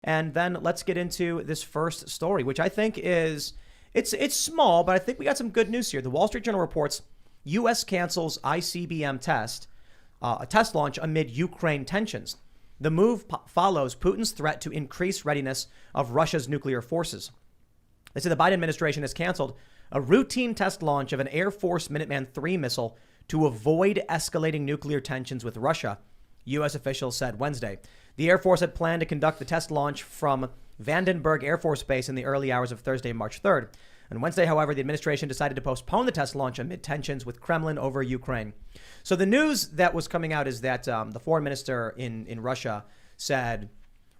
And then let's get into this first story, which I think is, it's small, but I think we got some good news here. The Wall Street Journal reports U.S. cancels ICBM test, a test launch amid Ukraine tensions. The move follows Putin's threat to increase readiness of Russia's nuclear forces. They say the Biden administration has canceled a routine test launch of an Air Force Minuteman III missile to avoid escalating nuclear tensions with Russia, U.S. officials said Wednesday. The Air Force had planned to conduct the test launch from Vandenberg Air Force Base in the early hours of Thursday, March 3rd. On Wednesday, however, the administration decided to postpone the test launch amid tensions with Kremlin over Ukraine. So the news that was coming out is that the foreign minister in Russia said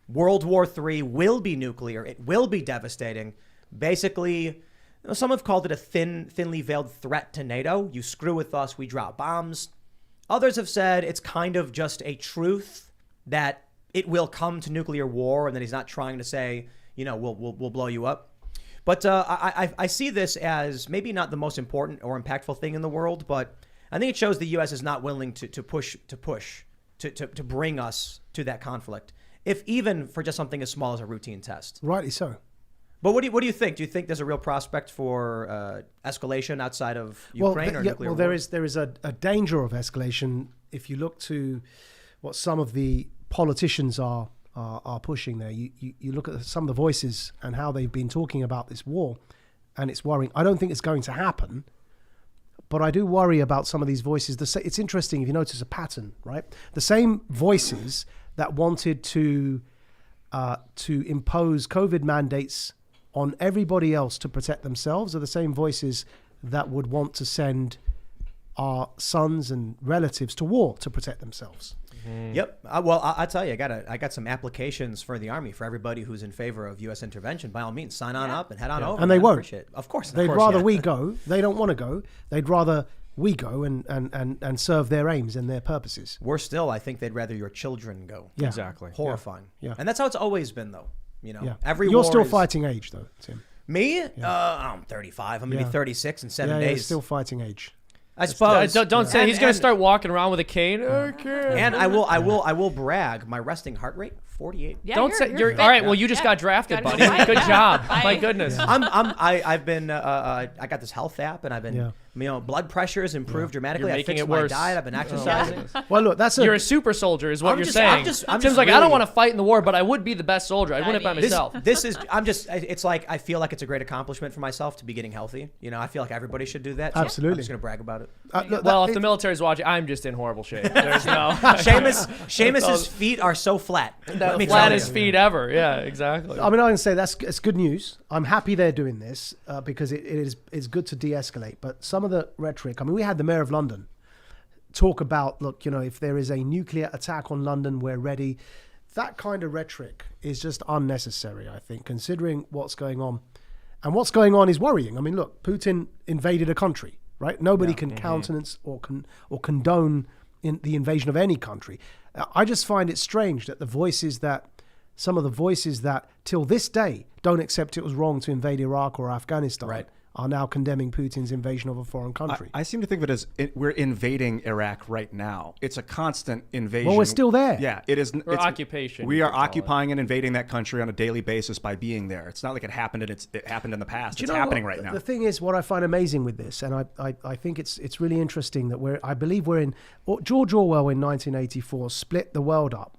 World War III will be nuclear. It will be devastating. Basically, some have called it a thinly veiled threat to NATO. You screw with us, we drop bombs. Others have said it's kind of just a truth that it will come to nuclear war, and that he's not trying to say, we'll blow you up. But I see this as maybe not the most important or impactful thing in the world, but I think it shows the U.S. is not willing to push to bring us to that conflict, if even for just something as small as a routine test. Rightly so. But what do you think? Do you think there's a real prospect for escalation outside of Ukraine or nuclear war? There is a danger of escalation if you look to what some of the politicians are pushing there. You look at some of the voices and how they've been talking about this war, and it's worrying. I don't think it's going to happen, but I do worry about some of these voices. It's interesting if you notice a pattern, right? The same voices that wanted to impose COVID mandates on everybody else to protect themselves are the same voices that would want to send our sons and relatives to war to protect themselves. Yep. Well, I'll tell you, I got some applications for the Army for everybody who's in favor of U.S. intervention. By all means, sign on up and head on over. And they won't. Of course. They'd rather we go. They don't want to go. They'd rather we go and serve their aims and their purposes. Worse still, I think they'd rather your children go. Yeah. Exactly. Horrifying. Yeah. And that's how it's always been, though. You're still fighting age, though, Tim. Me? I'm 35. I'm going to be 36 in 7 days. You're still fighting age. I suppose. Don't say he's going to start walking around with a cane. Okay. And I will brag. My resting heart rate, 48. Yeah, don't say you're all right. Well, you just got drafted, buddy. Good job. My goodness. I've been. I got this health app, and I've been. Blood pressure has improved dramatically. You're I making fixed it my worse. diet. I've been exercising. Well, look, you're a super soldier, is what you're saying. Tim's just like, really, I don't want to fight in the war, but I would be the best soldier. I'd win it by myself. It's like I feel like it's a great accomplishment for myself to be getting healthy. I feel like everybody should do that. So Absolutely. I'm just gonna brag about it. If the military's watching, I'm just in horrible shape. There's no. Seamus's feet are so flat. The flattest feet ever. Yeah, exactly. I mean, I can say it's good news. I'm happy they're doing this because it's good to de-escalate. But some of the rhetoric, I mean, we had the Mayor of London talk about, look, if there is a nuclear attack on London, we're ready. That kind of rhetoric is just unnecessary, I think, considering what's going on. And what's going on is worrying. I mean, look, Putin invaded a country, right? Nobody can countenance or condone the invasion of any country. I just find it strange that some of the voices that till this day don't accept it was wrong to invade Iraq or Afghanistan are now condemning Putin's invasion of a foreign country. I seem to think of it as we're invading Iraq right now. It's a constant invasion. Well, we're still there. Yeah, it is. It's occupation. We are occupying and invading that country on a daily basis by being there. It's not like it happened and it happened in the past. It's happening right now. The thing is, what I find amazing with this, and I think it's really interesting that I believe we're in. George Orwell in 1984 split the world up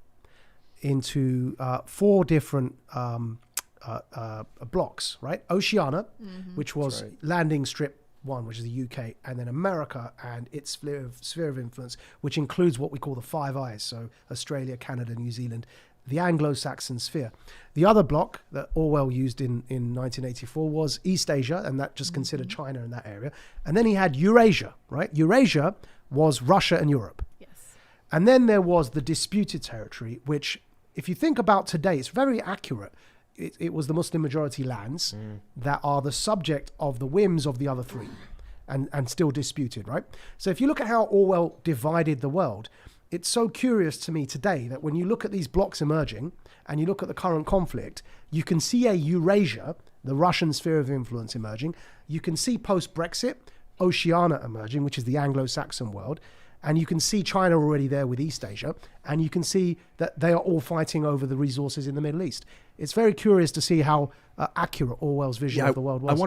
into 4 different blocks, right? Oceania, which was landing strip 1, which is the UK, and then America and its sphere of influence, which includes what we call the Five Eyes, so Australia, Canada, New Zealand, the Anglo-Saxon sphere. The other block that Orwell used in 1984 was East Asia, and that just considered China in that area. And then he had Eurasia, right? Eurasia was Russia and Europe. Yes. And then there was the disputed territory, which, if you think about today, it's very accurate. It was the Muslim majority lands that are the subject of the whims of the other 3 and still disputed, right? So if you look at how Orwell divided the world, it's so curious to me today that when you look at these blocks emerging and you look at the current conflict, you can see a Eurasia, the Russian sphere of influence, emerging. You can see post-Brexit, Oceania emerging, which is the Anglo-Saxon world. And you can see China already there with East Asia, and you can see that they are all fighting over the resources in the Middle East. It's very curious to see how accurate Orwell's vision of the world was.